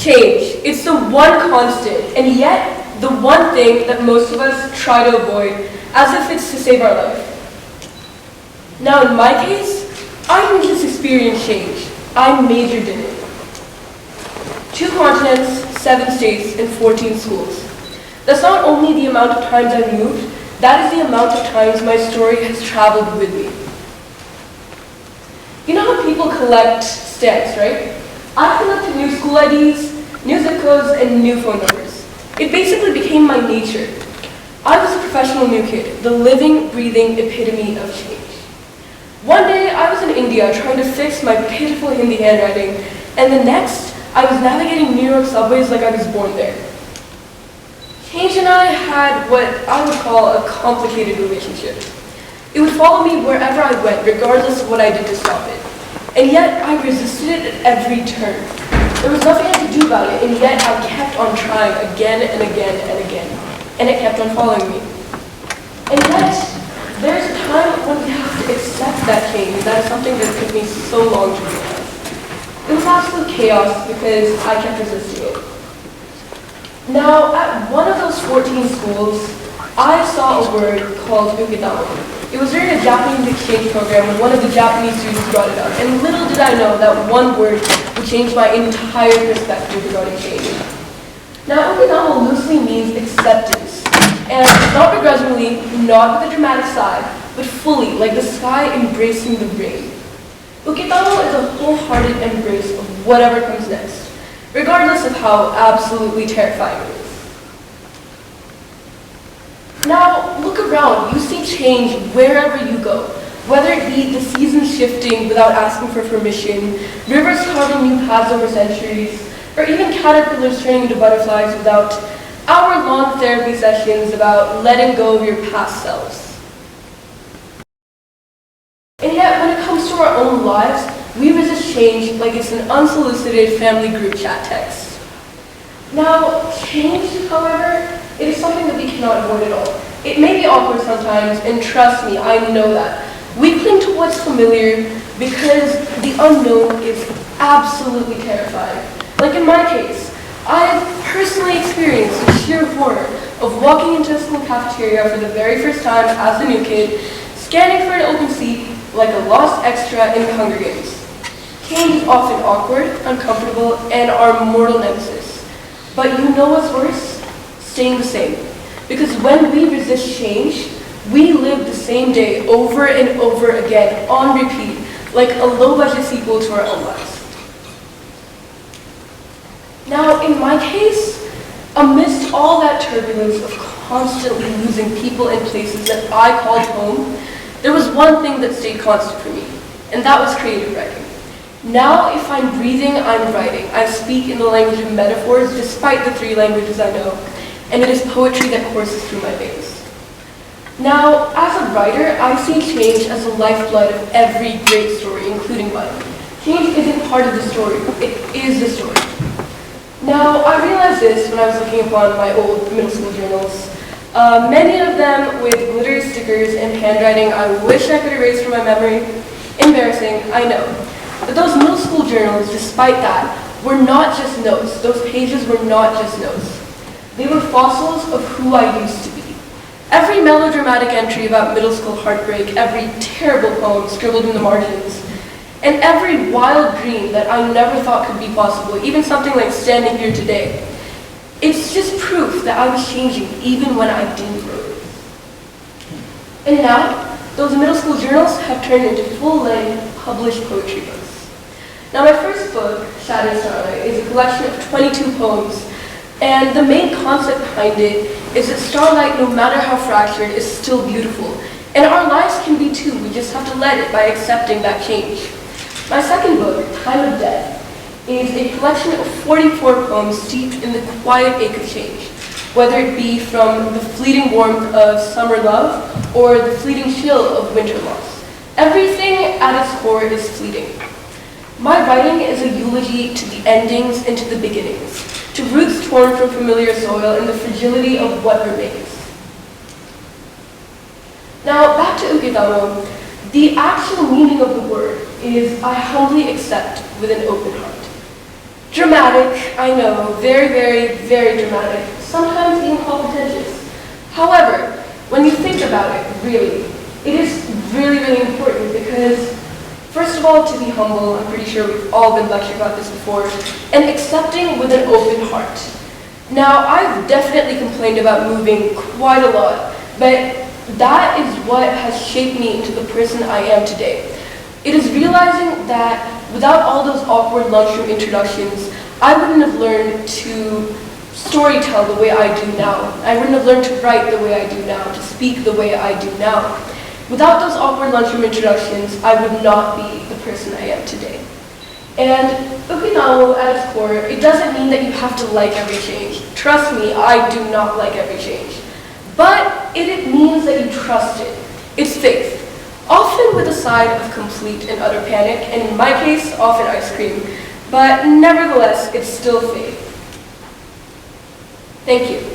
Change. It's the one constant, and yet the one thing that most of us try to avoid, as if it's to save our life. Now in my case, I didn't just experience change, I majored in it. 2 continents, 7 states, and 14 schools. That's not only the amount of times I moved, that is the amount of times my story has traveled with me. You know how people collect stamps, right? I collected new school IDs, new zip codes, and new phone numbers. It basically became my nature. I was a professional new kid, the living, breathing epitome of change. One day, I was in India trying to fix my pitiful Hindi handwriting, and the next, I was navigating New York subways like I was born there. Change and I had what I would call a complicated relationship. It would follow me wherever I went, regardless of what I did to stop it. And yet, I resisted it at every turn. There was nothing I could do about it, and yet I kept on trying again and again and again. And it kept on following me. And yet, there's a time when we have to accept that change. That is something that took me so long to realize. It was absolute chaos because I kept resisting it. Now, at one of those 14 schools, I saw a word called Uketamo. It was during a Japanese exchange program when one of the Japanese students brought it up, and little did I know that one word would change my entire perspective regarding change. Now, Uketamo loosely means acceptance, and not begrudgingly, not with a dramatic sigh, but fully, like the sky embracing the rain. Uketamo is a wholehearted embrace of whatever comes next, regardless of how absolutely terrifying it is. Now, look around. You see change wherever you go, whether it be the seasons shifting without asking for permission, rivers carving new paths over centuries, or even caterpillars turning into butterflies without hour-long therapy sessions about letting go of your past selves. And yet, when it comes to our own lives, we resist change like it's an unsolicited family group chat text. Now, change, however, it is something that we cannot avoid at all. It may be awkward sometimes, and trust me, I know that. We cling to what's familiar because the unknown is absolutely terrifying. Like in my case, I have personally experienced the sheer horror of walking into a school cafeteria for the very first time as a new kid, scanning for an open seat like a lost extra in the Hunger Games. Change is often awkward, uncomfortable, and our mortal nemesis. But you know what's worse? Staying the same. Because when we resist change, we live the same day over and over again on repeat, like a low-budget sequel to our own lives. Now, in my case, amidst all that turbulence of constantly losing people and places that I called home, there was one thing that stayed constant for me, and that was creative writing. Now, if I'm breathing, I'm writing. I speak in the language of metaphors, despite the 3 languages I know, and it is poetry that courses through my veins. Now, as a writer, I see change as the lifeblood of every great story, including mine. Change isn't part of the story, it is the story. Now, I realized this when I was looking upon my old middle school journals. Many of them with glitter stickers and handwriting I wish I could erase from my memory. Embarrassing, I know. But those middle school journals, despite that, were not just notes. Those pages were not just notes. They were fossils of who I used to be. Every melodramatic entry about middle school heartbreak, every terrible poem scribbled in the margins, and every wild dream that I never thought could be possible, even something like standing here today. It's just proof that I was changing even when I didn't know it. And now, those middle school journals have turned into full-length published poetry books. Now my first book, Shadow Starlight, is a collection of 22 poems, and the main concept behind it is that starlight, no matter how fractured, is still beautiful. And our lives can be too, we just have to let it by accepting that change. My second book, Time of Death, is a collection of 44 poems steeped in the quiet ache of change, whether it be from the fleeting warmth of summer love or the fleeting chill of winter loss. Everything at its core is fleeting. My writing is a eulogy to the endings and to the beginnings, to roots torn from familiar soil and the fragility of what remains. Now, back to Uketamo. The actual meaning of the word is I humbly accept with an open heart. Dramatic, I know, very, very, very dramatic, sometimes even contentious. However, when you think about it, really, it is really, really important because, first of all, to be humble, I'm pretty sure we've all been lectured about this before, and accepting with an open heart. Now, I've definitely complained about moving quite a lot, but that is what has shaped me into the person I am today. It is realizing that without all those awkward lunchroom introductions, I wouldn't have learned to storytell the way I do now. I wouldn't have learned to write the way I do now, to speak the way I do now. Without those awkward lunchroom introductions, I would not be the person I am today. And Uketamo, at its core, it doesn't mean that you have to like every change. Trust me, I do not like every change. But it means that you trust it. It's faith. Often with a side of complete and utter panic, and in my case, often ice cream. But nevertheless, it's still faith. Thank you.